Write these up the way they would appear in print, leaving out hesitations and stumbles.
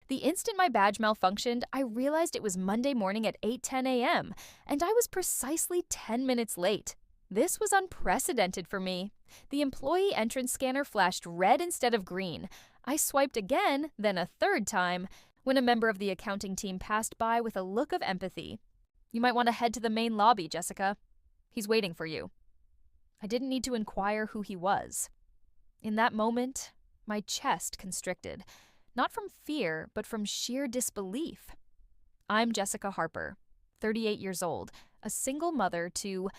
The instant my badge malfunctioned, I realized it was Monday morning at 8:10 a.m., and I was precisely 10 minutes late. This was unprecedented for me. The employee entrance scanner flashed red instead of green. I swiped again, then a third time, when a member of the accounting team passed by with a look of empathy. "You might want to head to the main lobby, Jessica. He's waiting for you." I didn't need to inquire who he was. In that moment, my chest constricted, not from fear, but from sheer disbelief. I'm Jessica Harper, 38 years old, a single mother to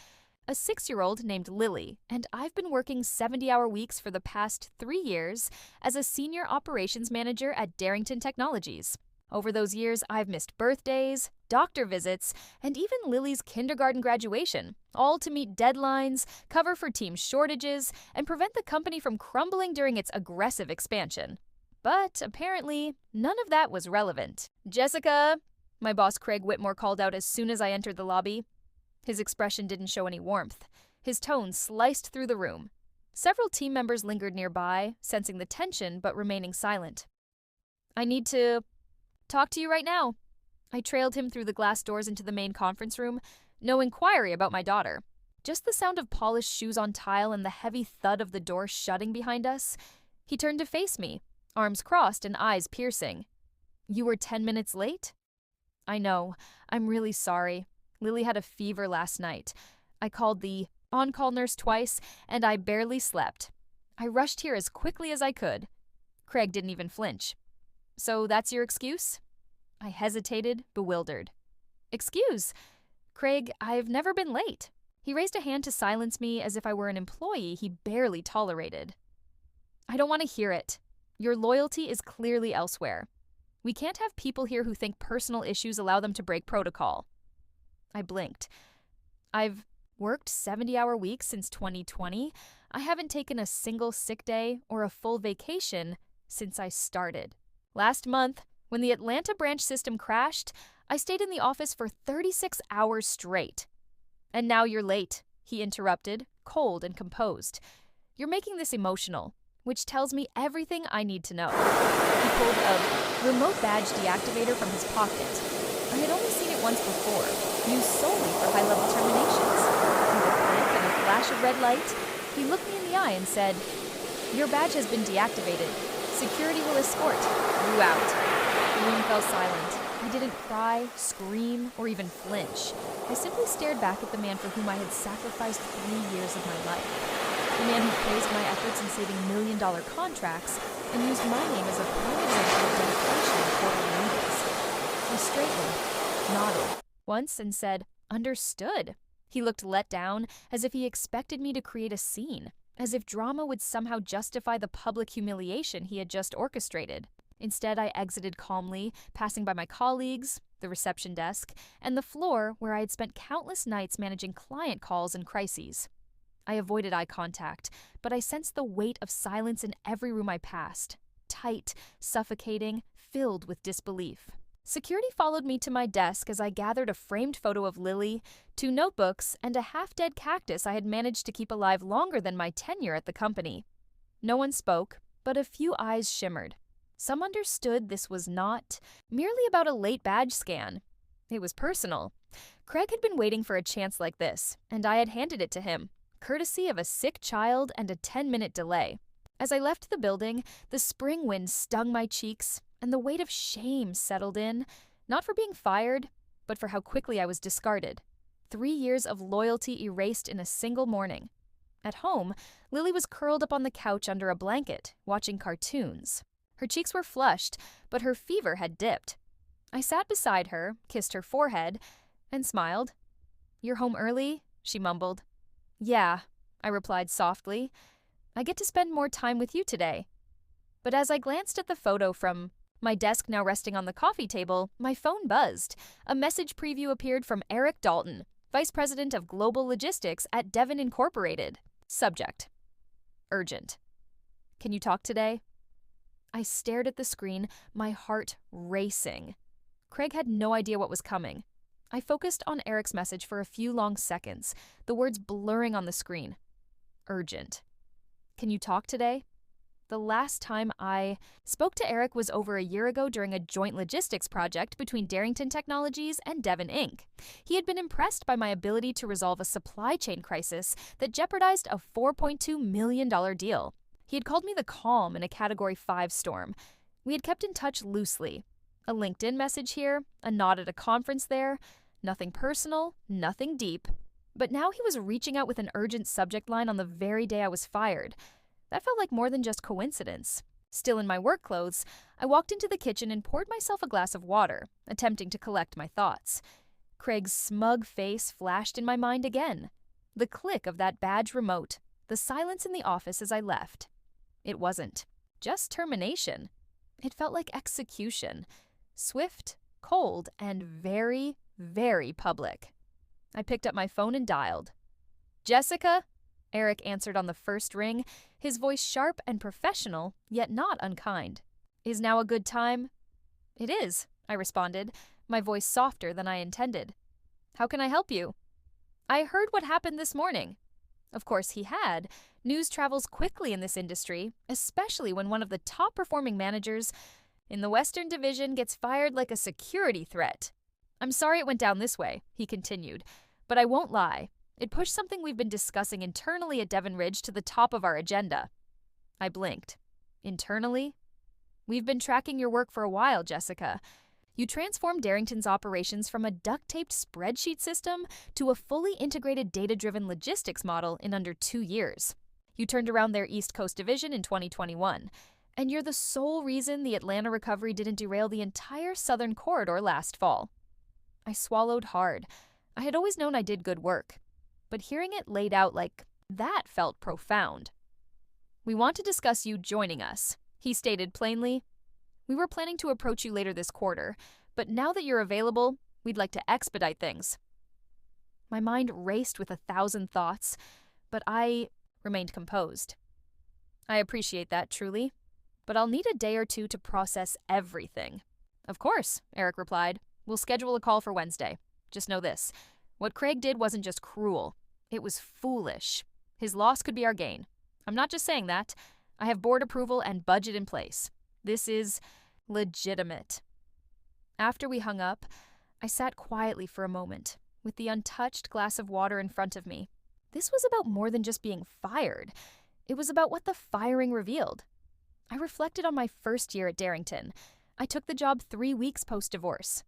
a 6-year-old named Lily, and I've been working 70-hour weeks for the past 3 years as a senior operations manager at Darrington Technologies. Over those years, I've missed birthdays, doctor visits, and even Lily's kindergarten graduation, all to meet deadlines, cover for team shortages, and prevent the company from crumbling during its aggressive expansion. But apparently, none of that was relevant. "Jessica," my boss Craig Whitmore called out as soon as I entered the lobby. His expression didn't show any warmth. His tone sliced through the room. Several team members lingered nearby, sensing the tension but remaining silent. "I need to talk to you right now." I trailed him through the glass doors into the main conference room. No inquiry about my daughter. Just the sound of polished shoes on tile and the heavy thud of the door shutting behind us. He turned to face me, arms crossed and eyes piercing. "You were 10 minutes late?" "I know. I'm really sorry. Lily had a fever last night. I called the on-call nurse twice, and I barely slept. I rushed here as quickly as I could." Craig didn't even flinch. "So that's your excuse?" I hesitated, bewildered. "Excuse? Craig, I've never been late." He raised a hand to silence me as if I were an employee he barely tolerated. "I don't want to hear it. Your loyalty is clearly elsewhere. We can't have people here who think personal issues allow them to break protocol." I blinked. "I've worked 70-hour weeks since 2020. I haven't taken a single sick day or a full vacation since I started. Last month, when the Atlanta branch system crashed, I stayed in the office for 36 hours straight." "And now you're late," he interrupted, cold and composed. "You're making this emotional, which tells me everything I need to know." He pulled a remote badge deactivator from his pocket. I had only seen it once before, used solely for high-level terminations. With a click and a flash of red light, he looked me in the eye and said, "Your badge has been deactivated. Security will escort you out." The room fell silent. I didn't cry, scream, or even flinch. I simply stared back at the man for whom I had sacrificed 3 years of my life. The man who praised my efforts in saving million-dollar contracts and used my name as a prime example of dedication to quarterly meetings. I straightened, nodded once, and said, "Understood." He looked let down, as if he expected me to create a scene, as if drama would somehow justify the public humiliation he had just orchestrated. Instead, I exited calmly, passing by my colleagues, the reception desk, and the floor where I had spent countless nights managing client calls and crises. I avoided eye contact, but I sensed the weight of silence in every room I passed, tight, suffocating, filled with disbelief. Security followed me to my desk as I gathered a framed photo of Lily, 2 notebooks, and a half-dead cactus I had managed to keep alive longer than my tenure at the company. No one spoke, but a few eyes shimmered. Some understood this was not merely about a late badge scan. It was personal. Craig had been waiting for a chance like this, and I had handed it to him, courtesy of a sick child and a 10-minute delay. As I left the building, the spring wind stung my cheeks, and the weight of shame settled in, not for being fired, but for how quickly I was discarded. 3 years of loyalty erased in a single morning. At home, Lily was curled up on the couch under a blanket, watching cartoons. Her cheeks were flushed, but her fever had dipped. I sat beside her, kissed her forehead, and smiled. "You're home early?" she mumbled. "Yeah," I replied softly. "I get to spend more time with you today." But as I glanced at the photo from my desk now resting on the coffee table, my phone buzzed. A message preview appeared from Eric Dalton, Vice President of Global Logistics at Devon Incorporated. Subject: Urgent. "Can you talk today?" I stared at the screen, my heart racing. Craig had no idea what was coming. I focused on Eric's message for a few long seconds, the words blurring on the screen. Urgent. "Can you talk today?" The last time I spoke to Eric was over a year ago during a joint logistics project between Darrington Technologies and Devon Inc. He had been impressed by my ability to resolve a supply chain crisis that jeopardized a $4.2 million deal. He had called me the calm in a Category 5 storm. We had kept in touch loosely. A LinkedIn message here, a nod at a conference there. Nothing personal, nothing deep. But now he was reaching out with an urgent subject line on the very day I was fired. That felt like more than just coincidence. Still in my work clothes, I walked into the kitchen and poured myself a glass of water, attempting to collect my thoughts. Craig's smug face flashed in my mind again. The click of that badge remote, the silence in the office as I left. It wasn't just termination. It felt like execution. Swift, cold, and very, very public. I picked up my phone and dialed. "Jessica?" Eric answered on the first ring, his voice sharp and professional, yet not unkind. "Is now a good time?" "It is," I responded, my voice softer than I intended. "How can I help you?" "I heard what happened this morning." Of course he had. News travels quickly in this industry, especially when one of the top-performing managers in the Western Division gets fired like a security threat. "I'm sorry it went down this way," he continued, "but I won't lie. It pushed something we've been discussing internally at Devon Ridge to the top of our agenda." I blinked. "Internally?" "We've been tracking your work for a while, Jessica. You transformed Darrington's operations from a duct-taped spreadsheet system to a fully integrated data-driven logistics model in under 2 years. You turned around their East Coast division in 2021, and you're the sole reason the Atlanta recovery didn't derail the entire Southern Corridor last fall." I swallowed hard. I had always known I did good work, but hearing it laid out like that felt profound. "We want to discuss you joining us," he stated plainly. "We were planning to approach you later this quarter, but now that you're available, we'd like to expedite things." My mind raced with 1,000 thoughts, but I remained composed. "I appreciate that, truly, but I'll need a day or two to process everything." "Of course," Eric replied. "We'll schedule a call for Wednesday. Just know this. What Craig did wasn't just cruel. It was foolish. His loss could be our gain. I'm not just saying that. I have board approval and budget in place. This is legitimate." After we hung up, I sat quietly for a moment, with the untouched glass of water in front of me. This was about more than just being fired. It was about what the firing revealed. I reflected on my first year at Darrington. I took the job 3 weeks post-divorce.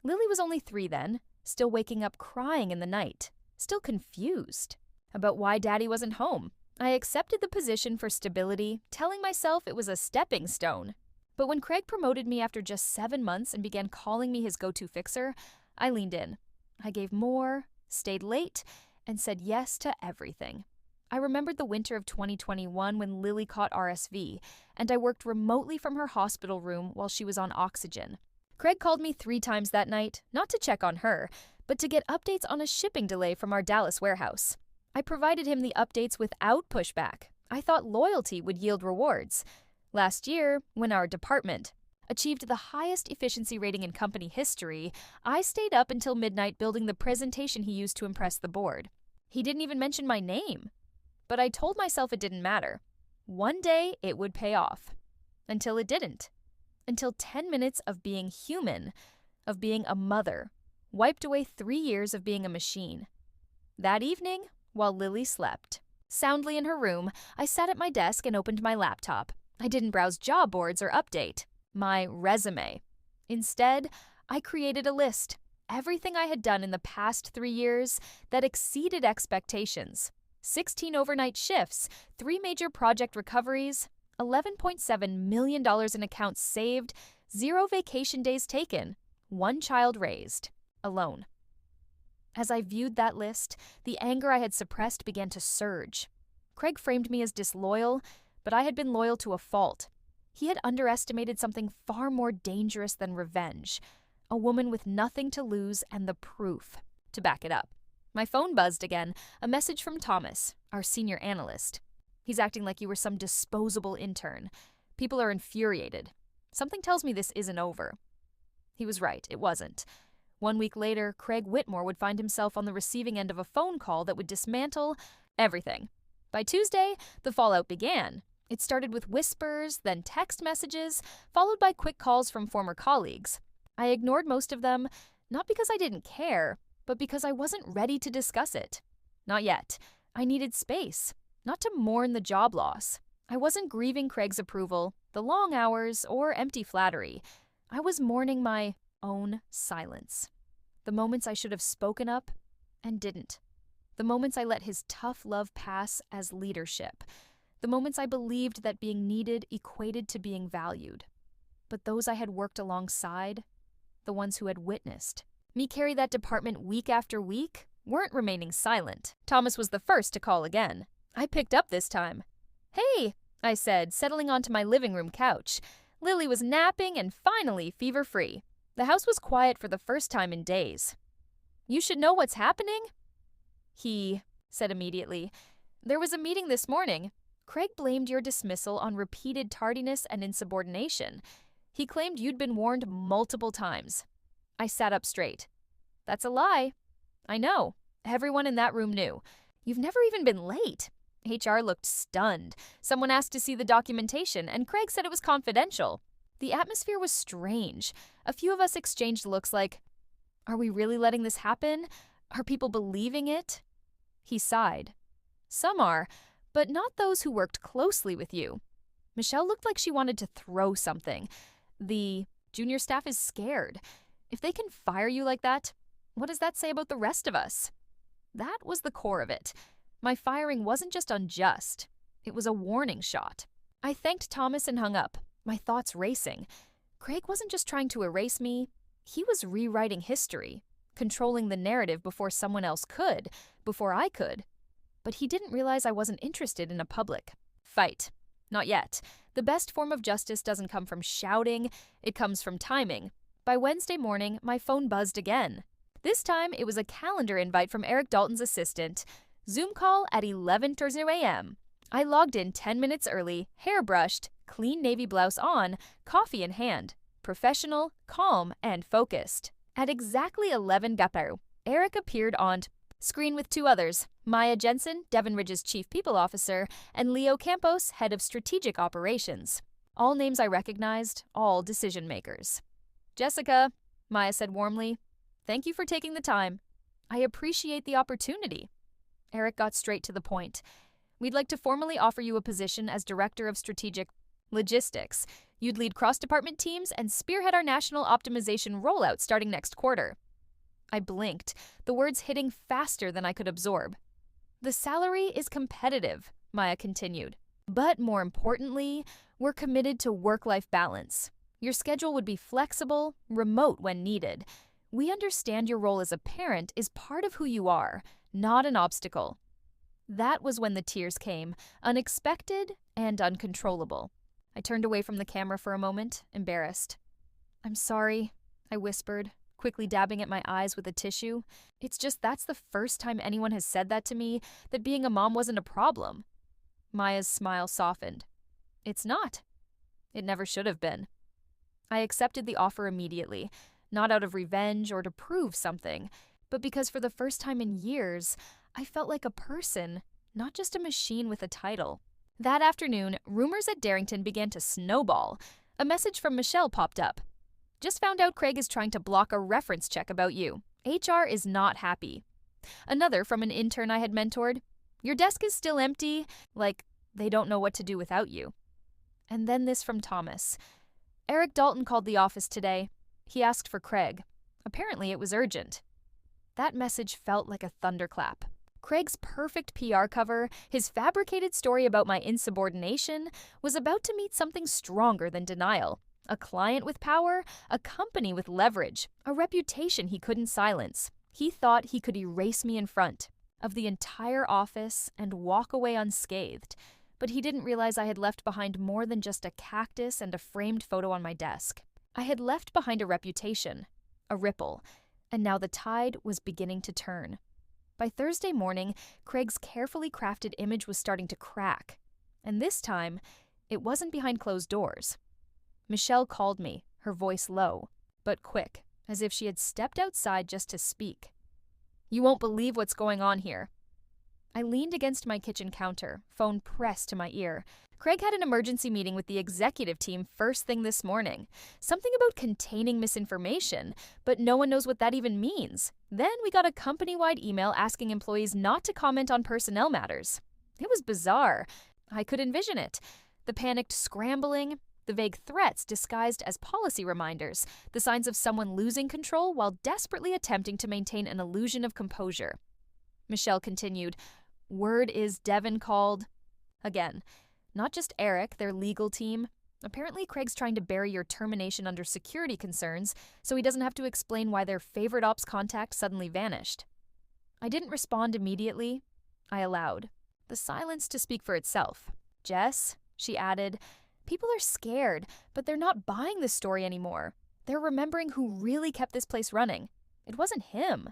Lily was only 3 then, still waking up crying in the night, still confused about why Daddy wasn't home. I accepted the position for stability, telling myself it was a stepping stone. But when Craig promoted me after just 7 months and began calling me his go-to fixer, I leaned in. I gave more, stayed late, and said yes to everything. I remembered the winter of 2021 when Lily caught RSV, and I worked remotely from her hospital room while she was on oxygen. Craig called me 3 times that night, not to check on her, but to get updates on a shipping delay from our Dallas warehouse. I provided him the updates without pushback. I thought loyalty would yield rewards. Last year, when our department achieved the highest efficiency rating in company history, I stayed up until midnight building the presentation he used to impress the board. He didn't even mention my name. But I told myself it didn't matter. One day it would pay off. Until it didn't. Until 10 minutes of being human, of being a mother, wiped away 3 years of being a machine. That evening, while Lily slept, soundly in her room, I sat at my desk and opened my laptop. I didn't browse job boards or update my resume. Instead, I created a list. Everything I had done in the past 3 years that exceeded expectations. 16 overnight shifts, 3 major project recoveries, $11.7 million in accounts saved, 0 vacation days taken, 1 child raised, alone. As I viewed that list, the anger I had suppressed began to surge. Craig framed me as disloyal, but I had been loyal to a fault. He had underestimated something far more dangerous than revenge, a woman with nothing to lose and the proof to back it up. My phone buzzed again, a message from Thomas, our senior analyst. "He's acting like you were some disposable intern. People are infuriated. Something tells me this isn't over." He was right, it wasn't. 1 week later, Craig Whitmore would find himself on the receiving end of a phone call that would dismantle everything. By Tuesday, the fallout began. It started with whispers, then text messages, followed by quick calls from former colleagues. I ignored most of them, not because I didn't care, but because I wasn't ready to discuss it. Not yet. I needed space, not to mourn the job loss. I wasn't grieving Craig's approval, the long hours, or empty flattery. I was mourning my own silence. The moments I should have spoken up and didn't. The moments I let his tough love pass as leadership. The moments I believed that being needed equated to being valued. But those I had worked alongside, the ones who had witnessed me carry that department week after week, weren't remaining silent. Thomas was the first to call again. I picked up this time. "Hey," I said, settling onto my living room couch. Lily was napping and finally fever-free. The house was quiet for the first time in days. "You should know what's happening?" He said immediately. "There was a meeting this morning. Craig blamed your dismissal on repeated tardiness and insubordination. He claimed you'd been warned multiple times." I sat up straight. "That's a lie." "I know. Everyone in that room knew. You've never even been late." HR looked stunned. Someone asked to see the documentation, and Craig said it was confidential. The atmosphere was strange. A few of us exchanged looks like, "Are we really letting this happen? Are people believing it?" He sighed. "Some are, but not those who worked closely with you." Michelle looked like she wanted to throw something. "The junior staff is scared. If they can fire you like that, what does that say about the rest of us?" That was the core of it. My firing wasn't just unjust. It was a warning shot. I thanked Thomas and hung up, my thoughts racing. Craig wasn't just trying to erase me. He was rewriting history, controlling the narrative before someone else could, before I could. But he didn't realize I wasn't interested in a public fight. Not yet. The best form of justice doesn't come from shouting, it comes from timing. By Wednesday morning, my phone buzzed again. This time, it was a calendar invite from Eric Dalton's assistant. Zoom call at 11:30 a.m. I logged in 10 minutes early, hair brushed, clean navy blouse on, coffee in hand. Professional, calm, and focused. At exactly 11 Gaperu, Eric appeared on screen with two others, Maya Jensen, Devon Ridge's chief people officer, and Leo Campos, head of strategic operations. All names I recognized, all decision makers. "Jessica," Maya said warmly, "thank you for taking the time. I appreciate the opportunity." Eric got straight to the point. "We'd like to formally offer you a position as Director of Strategic Logistics. You'd lead cross-department teams and spearhead our national optimization rollout starting next quarter." I blinked, the words hitting faster than I could absorb. "The salary is competitive," Maya continued. "But more importantly, we're committed to work-life balance. Your schedule would be flexible, remote when needed. We understand your role as a parent is part of who you are, not an obstacle." That was when the tears came, unexpected and uncontrollable. I turned away from the camera for a moment, embarrassed. "I'm sorry," I whispered, quickly dabbing at my eyes with a tissue. "It's just that's the first time anyone has said that to me, that being a mom wasn't a problem." Maya's smile softened. "It's not. It never should have been." I accepted the offer immediately, not out of revenge or to prove something, but because for the first time in years, I felt like a person, not just a machine with a title. That afternoon, rumors at Darrington began to snowball. A message from Michelle popped up. "Just found out Craig is trying to block a reference check about you. HR is not happy." Another from an intern I had mentored. "Your desk is still empty, like they don't know what to do without you." And then this from Thomas. "Eric Dalton called the office today. He asked for Craig. Apparently it was urgent." That message felt like a thunderclap. Craig's perfect PR cover, his fabricated story about my insubordination, was about to meet something stronger than denial. A client with power, a company with leverage, a reputation he couldn't silence. He thought he could erase me in front of the entire office and walk away unscathed. But he didn't realize I had left behind more than just a cactus and a framed photo on my desk. I had left behind a reputation, a ripple, and now the tide was beginning to turn. By Thursday morning, Craig's carefully crafted image was starting to crack. And this time, it wasn't behind closed doors. Michelle called me, her voice low, but quick, as if she had stepped outside just to speak. "You won't believe what's going on here." I leaned against my kitchen counter, phone pressed to my ear. Craig had an emergency meeting with the executive team first thing this morning. Something about containing misinformation, but no one knows what that even means. Then we got a company-wide email asking employees not to comment on personnel matters. It was bizarre. I could envision it. The panicked scrambling, the vague threats disguised as policy reminders, the signs of someone losing control while desperately attempting to maintain an illusion of composure. Michelle continued, "Word is Devin called." Again, not just Eric, their legal team. Apparently, Craig's trying to bury your termination under security concerns so he doesn't have to explain why their favorite ops contact suddenly vanished. I didn't respond immediately. I allowed the silence to speak for itself. "Jess," she added, "people are scared, but they're not buying this story anymore. They're remembering who really kept this place running. It wasn't him."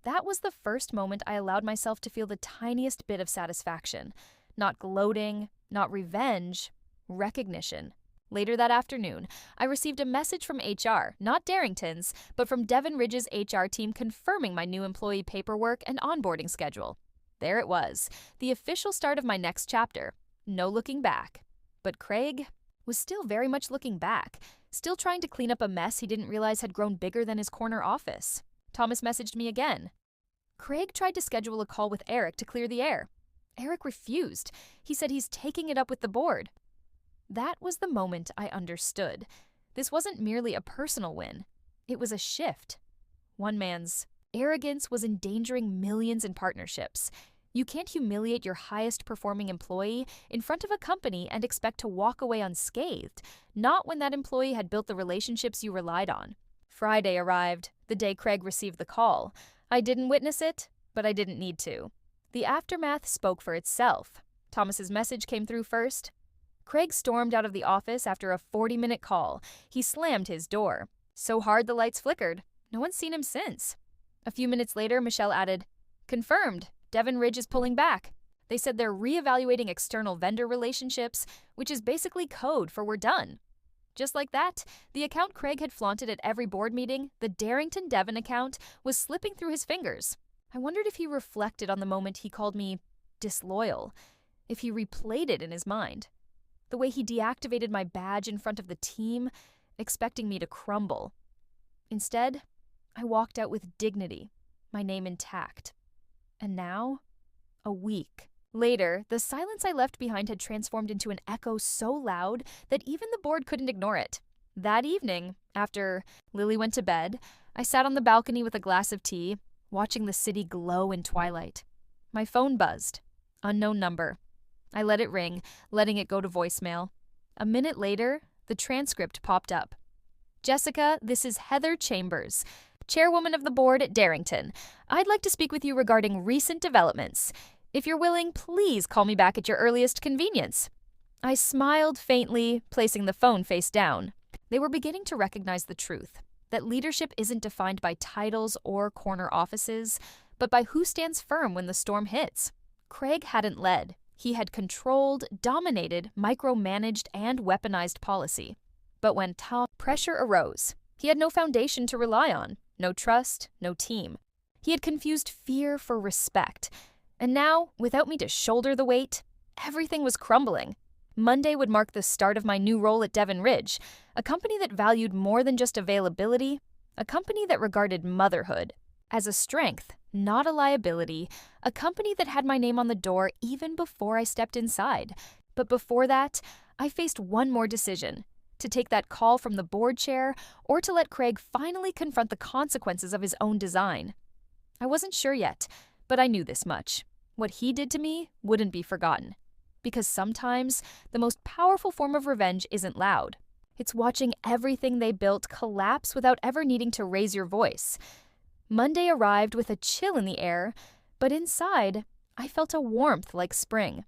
That was the first moment I allowed myself to feel the tiniest bit of satisfaction. Not gloating, not revenge, recognition. Later that afternoon, I received a message from HR, not Darrington's, but from Devin Ridge's HR team confirming my new employee paperwork and onboarding schedule. There it was, the official start of my next chapter. No looking back. But Craig was still very much looking back, still trying to clean up a mess he didn't realize had grown bigger than his corner office. Thomas messaged me again. Craig tried to schedule a call with Eric to clear the air. Eric refused. He said he's taking it up with the board. That was the moment I understood. This wasn't merely a personal win. It was a shift. One man's arrogance was endangering millions in partnerships. You can't humiliate your highest performing employee in front of a company and expect to walk away unscathed, not when that employee had built the relationships you relied on. Friday arrived, the day Craig received the call. I didn't witness it, but I didn't need to. The aftermath spoke for itself. Thomas's message came through first. Craig stormed out of the office after a 40-minute call. He slammed his door. So hard the lights flickered. No one's seen him since. A few minutes later, Michelle added, "Confirmed. Devin Ridge is pulling back. They said they're reevaluating external vendor relationships, which is basically code for we're done." Just like that, the account Craig had flaunted at every board meeting, the Darrington Devin account, was slipping through his fingers. I wondered if he reflected on the moment he called me disloyal, if he replayed it in his mind. The way he deactivated my badge in front of the team, expecting me to crumble. Instead, I walked out with dignity, my name intact. And now, a week later, the silence I left behind had transformed into an echo so loud that even the board couldn't ignore it. That evening, after Lily went to bed, I sat on the balcony with a glass of tea, watching the city glow in twilight. My phone buzzed. Unknown number. I let it ring, letting it go to voicemail. A minute later, the transcript popped up. "Jessica, this is Heather Chambers, chairwoman of the board at Darrington. I'd like to speak with you regarding recent developments. If you're willing, please call me back at your earliest convenience." I smiled faintly, placing the phone face down. They were beginning to recognize the truth, that leadership isn't defined by titles or corner offices, but by who stands firm when the storm hits. Craig hadn't led. He had controlled, dominated, micromanaged, and weaponized policy. But when pressure arose, he had no foundation to rely on, no trust, no team. He had confused fear for respect. And now, without me to shoulder the weight, everything was crumbling. Monday would mark the start of my new role at Devin Ridge, a company that valued more than just availability, a company that regarded motherhood as a strength, not a liability, a company that had my name on the door even before I stepped inside. But before that, I faced one more decision: to take that call from the board chair or to let Craig finally confront the consequences of his own design. I wasn't sure yet, but I knew this much. What he did to me wouldn't be forgotten. Because sometimes the most powerful form of revenge isn't loud. It's watching everything they built collapse without ever needing to raise your voice. Monday arrived with a chill in the air, but inside, I felt a warmth like spring.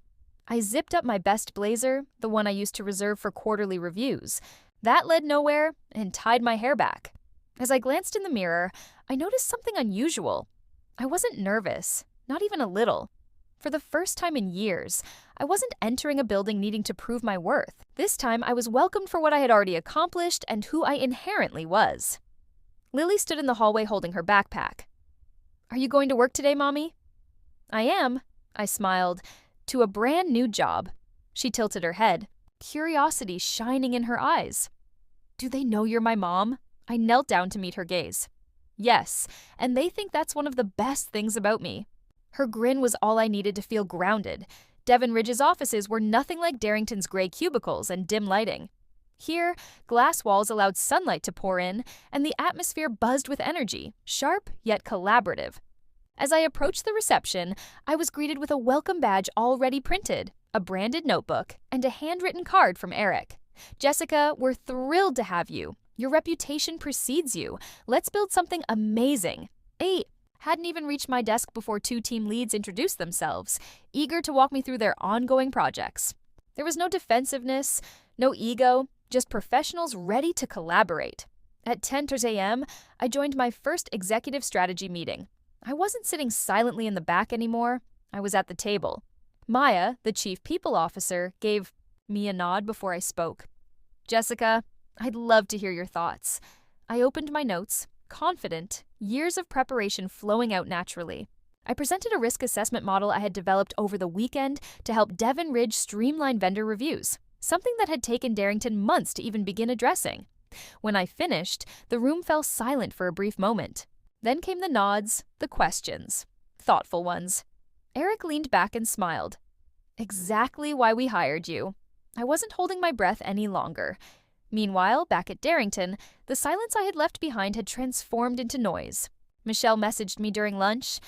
I zipped up my best blazer, the one I used to reserve for quarterly reviews. That led nowhere, and tied my hair back. As I glanced in the mirror, I noticed something unusual. I wasn't nervous, not even a little. For the first time in years, I wasn't entering a building needing to prove my worth. This time, I was welcomed for what I had already accomplished and who I inherently was. Lily stood in the hallway holding her backpack. "Are you going to work today, Mommy?" "I am," I smiled, "to a brand new job." She tilted her head, curiosity shining in her eyes. "Do they know you're my mom?" I knelt down to meet her gaze. "Yes, and they think that's one of the best things about me." Her grin was all I needed to feel grounded. Devon Ridge's offices were nothing like Darrington's gray cubicles and dim lighting. Here, glass walls allowed sunlight to pour in, and the atmosphere buzzed with energy, sharp yet collaborative. As I approached the reception, I was greeted with a welcome badge already printed, a branded notebook, and a handwritten card from Eric. "Jessica, we're thrilled to have you. Your reputation precedes you. Let's build something amazing." Hadn't even reached my desk before two team leads introduced themselves, eager to walk me through their ongoing projects. There was no defensiveness, no ego, just professionals ready to collaborate. At 10:30 a.m., I joined my first executive strategy meeting. I wasn't sitting silently in the back anymore. I was at the table. Maya, the chief people officer, gave me a nod before I spoke. "Jessica, I'd love to hear your thoughts." I opened my notes, confident, years of preparation flowing out naturally. I presented a risk assessment model I had developed over the weekend to help Devon Ridge streamline vendor reviews, something that had taken Darrington months to even begin addressing. When I finished, the room fell silent for a brief moment. Then came the nods, the questions. Thoughtful ones. Eric leaned back and smiled. "Exactly why we hired you." I wasn't holding my breath any longer. Meanwhile, back at Darrington, the silence I had left behind had transformed into noise. Michelle messaged me during lunch.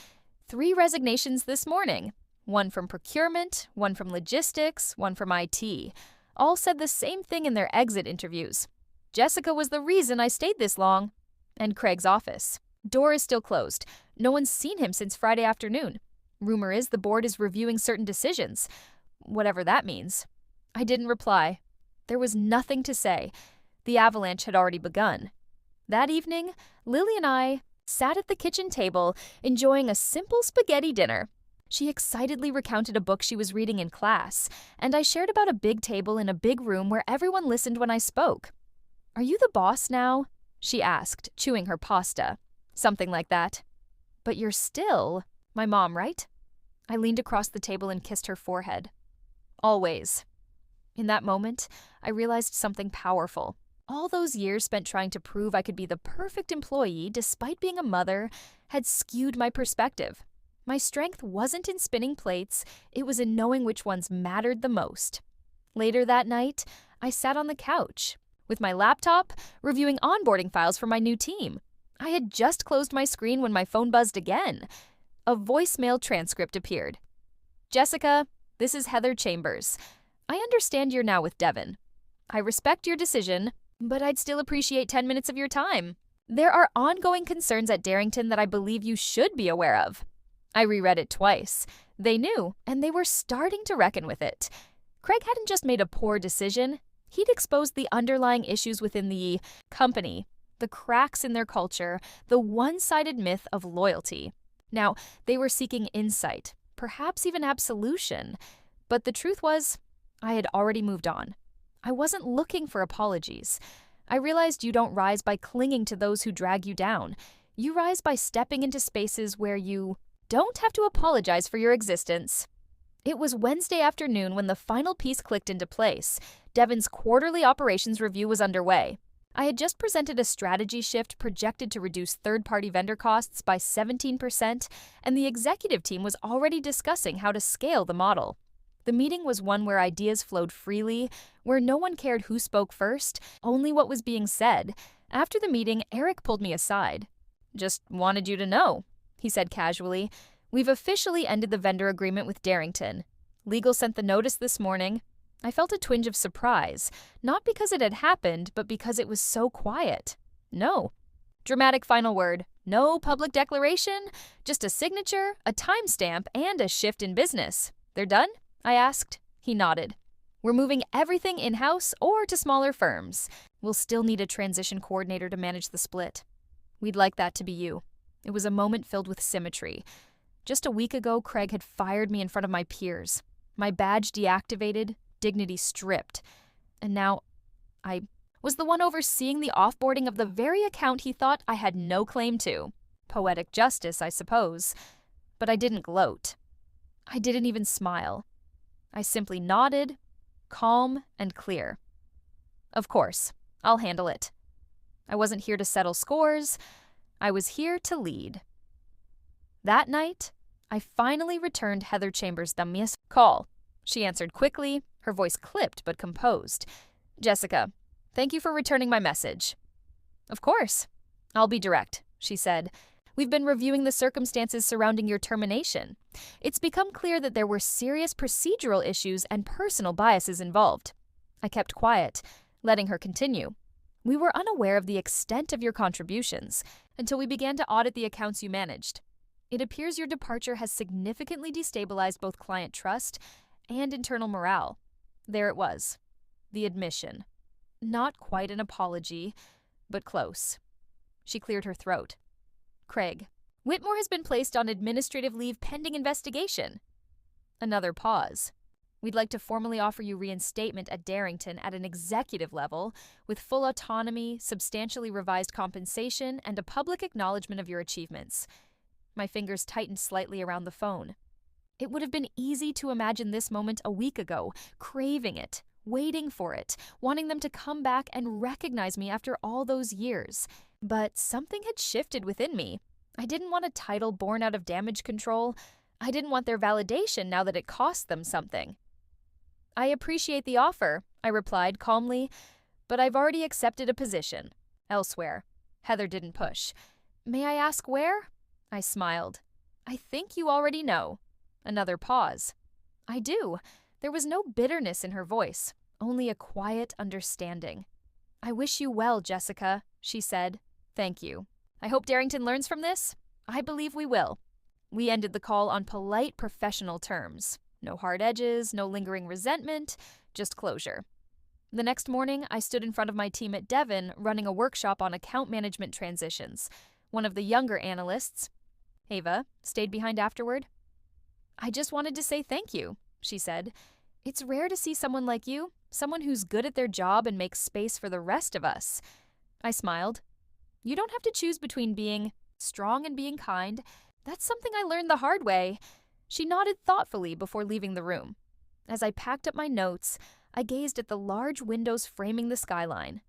3 resignations this morning. One from procurement, one from logistics, one from IT. All said the same thing in their exit interviews. "Jessica was the reason I stayed this long." And Craig's office. "Door is still closed. No one's seen him since Friday afternoon. Rumor is the board is reviewing certain decisions. Whatever that means." I didn't reply. There was nothing to say. The avalanche had already begun. That evening, Lily and I sat at the kitchen table, enjoying a simple spaghetti dinner. She excitedly recounted a book she was reading in class, and I shared about a big table in a big room where everyone listened when I spoke. "Are you the boss now?" she asked, chewing her pasta. "Something like that." "But you're still my mom, right?" I leaned across the table and kissed her forehead. "Always." In that moment, I realized something powerful. All those years spent trying to prove I could be the perfect employee despite being a mother had skewed my perspective. My strength wasn't in spinning plates, it was in knowing which ones mattered the most. Later that night, I sat on the couch, with my laptop, reviewing onboarding files for my new team. I had just closed my screen when my phone buzzed again. A voicemail transcript appeared. "Jessica, this is Heather Chambers. I understand you're now with Devon. I respect your decision, but I'd still appreciate 10 minutes of your time. There are ongoing concerns at Darrington that I believe you should be aware of." I reread it twice. They knew, and they were starting to reckon with it. Craig hadn't just made a poor decision. He'd exposed the underlying issues within the company, the cracks in their culture, the one-sided myth of loyalty. Now, they were seeking insight, perhaps even absolution. But the truth was, I had already moved on. I wasn't looking for apologies. I realized you don't rise by clinging to those who drag you down. You rise by stepping into spaces where you don't have to apologize for your existence. It was Wednesday afternoon when the final piece clicked into place. Devon's quarterly operations review was underway. I had just presented a strategy shift projected to reduce third-party vendor costs by 17%, and the executive team was already discussing how to scale the model. The meeting was one where ideas flowed freely, where no one cared who spoke first, only what was being said. After the meeting, Eric pulled me aside. "Just wanted you to know," he said casually. "We've officially ended the vendor agreement with Darrington. Legal sent the notice this morning." I felt a twinge of surprise, not because it had happened, but because it was so quiet. No. Dramatic final word. No public declaration, just a signature, a timestamp, and a shift in business. "They're done?" I asked. He nodded. "We're moving everything in-house or to smaller firms. We'll still need a transition coordinator to manage the split. We'd like that to be you." It was a moment filled with symmetry. Just a week ago, Craig had fired me in front of my peers. My badge deactivated, dignity stripped. And now, I was the one overseeing the offboarding of the very account he thought I had no claim to. Poetic justice, I suppose. But I didn't gloat. I didn't even smile. I simply nodded, calm and clear. Of course, I'll handle it. I wasn't here to settle scores. I was here to lead. That night, I finally returned Heather Chambers the missed call. She answered quickly, her voice clipped but composed. Jessica, thank you for returning my message. Of course. I'll be direct, she said. We've been reviewing the circumstances surrounding your termination. It's become clear that there were serious procedural issues and personal biases involved. I kept quiet, letting her continue. We were unaware of the extent of your contributions until we began to audit the accounts you managed. It appears your departure has significantly destabilized both client trust and internal morale. There it was. The admission. Not quite an apology, but close. She cleared her throat. Craig, Whitmore has been placed on administrative leave pending investigation. Another pause. We'd like to formally offer you reinstatement at Darrington at an executive level with full autonomy, substantially revised compensation, and a public acknowledgement of your achievements. My fingers tightened slightly around the phone. It would have been easy to imagine this moment a week ago, craving it, waiting for it, wanting them to come back and recognize me after all those years. But something had shifted within me. I didn't want a title born out of damage control. I didn't want their validation now that it cost them something. I appreciate the offer, I replied calmly, but I've already accepted a position. Elsewhere. Heather didn't push. May I ask where? I smiled. I think you already know. Another pause. I do. There was no bitterness in her voice, only a quiet understanding. I wish you well, Jessica, she said. Thank you. I hope Darrington learns from this. I believe we will. We ended the call on polite professional terms. No hard edges, no lingering resentment, just closure. The next morning, I stood in front of my team at Devon running a workshop on account management transitions. One of the younger analysts, Ava, stayed behind afterward. I just wanted to say thank you, she said. It's rare to see someone like you, someone who's good at their job and makes space for the rest of us. I smiled. You don't have to choose between being strong and being kind. That's something I learned the hard way. She nodded thoughtfully before leaving the room. As I packed up my notes, I gazed at the large windows framing the skyline.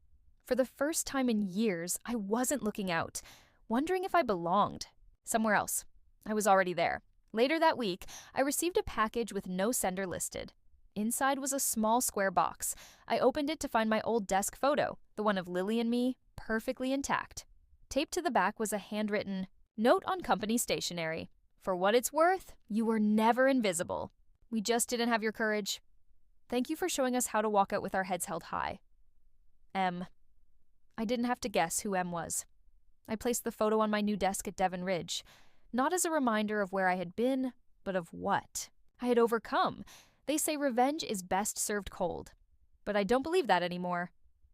For the first time in years, I wasn't looking out, wondering if I belonged. Somewhere else. I was already there. Later that week, I received a package with no sender listed. Inside was a small square box. I opened it to find my old desk photo, the one of Lily and me, perfectly intact. Taped to the back was a handwritten note on company stationery. For what it's worth, you were never invisible. We just didn't have your courage. Thank you for showing us how to walk out with our heads held high. M. I didn't have to guess who M was. I placed the photo on my new desk at Devon Ridge, not as a reminder of where I had been, but of what I had overcome. They say revenge is best served cold, but I don't believe that anymore.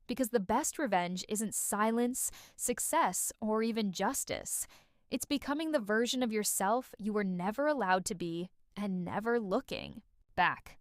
Because the best revenge isn't silence, success, or even justice. It's becoming the version of yourself you were never allowed to be and never looking back.